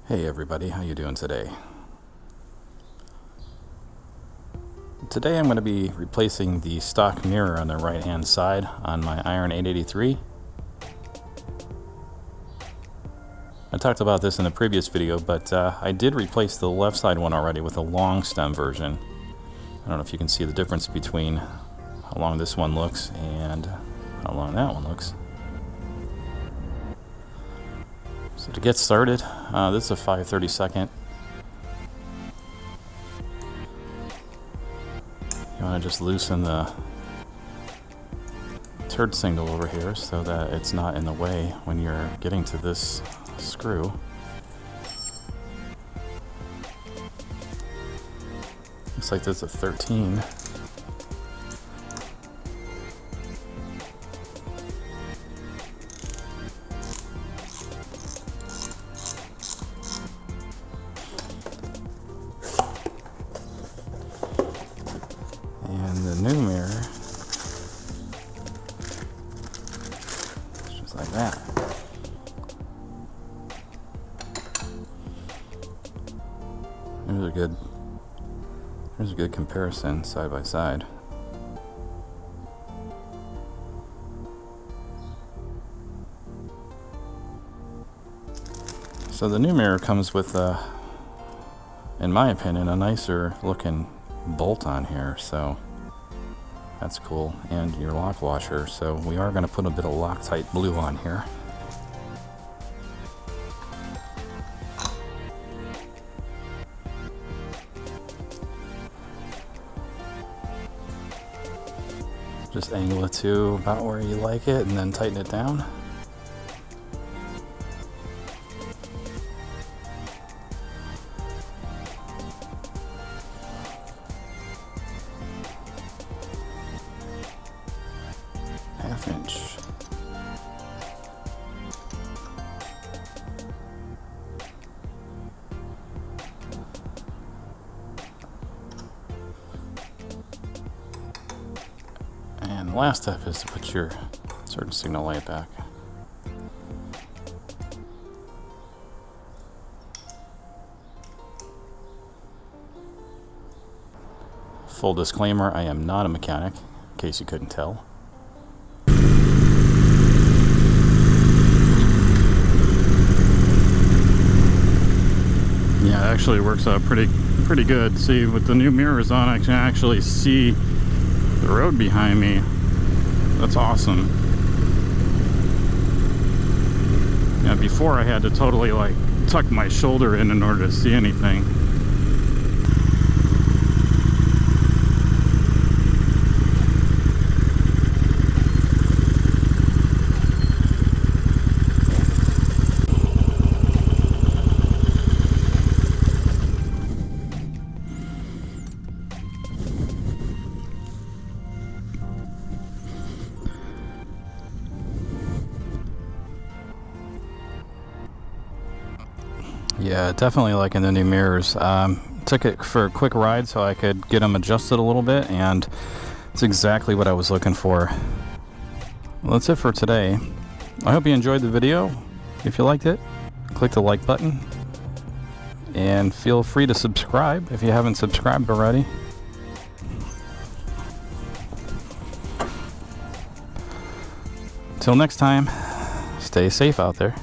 Hey everybody, how you doing today? Today I'm going to be replacing the stock mirror on the right hand side on my Iron 883. I talked about this in the previous video, but I did replace the left side one already with a long stem version. I don't know if you can see the difference between how long this one looks and how long that one looks. So to get started, this is a 5/32. You want to just loosen the turd signal over here so that it's not in the way when you're getting to this screw. Looks like there's a 13. And the new mirror is just like that. Here's a good comparison side by side. So the new mirror comes with in my opinion, a nicer looking bolt on here, so that's cool, and your lock washer. So we are going to put a bit of Loctite blue on here. Just angle it to about where you like it and then tighten it down. ½ inch. And the last step is to put your certain signal light back. Full disclaimer, I am not a mechanic, in case you couldn't tell. Yeah, it actually works out pretty good. See, with the new mirrors on, I can actually see the road behind me. That's awesome. Yeah, before I had to totally like tuck my shoulder in order to see anything. Yeah, definitely liking the new mirrors. Took it for a quick ride so I could get them adjusted a little bit, and it's exactly what I was looking for. Well, that's it for today. I hope you enjoyed the video. If you liked it, click the like button, and feel free to subscribe if you haven't subscribed already. Till next time, stay safe out there.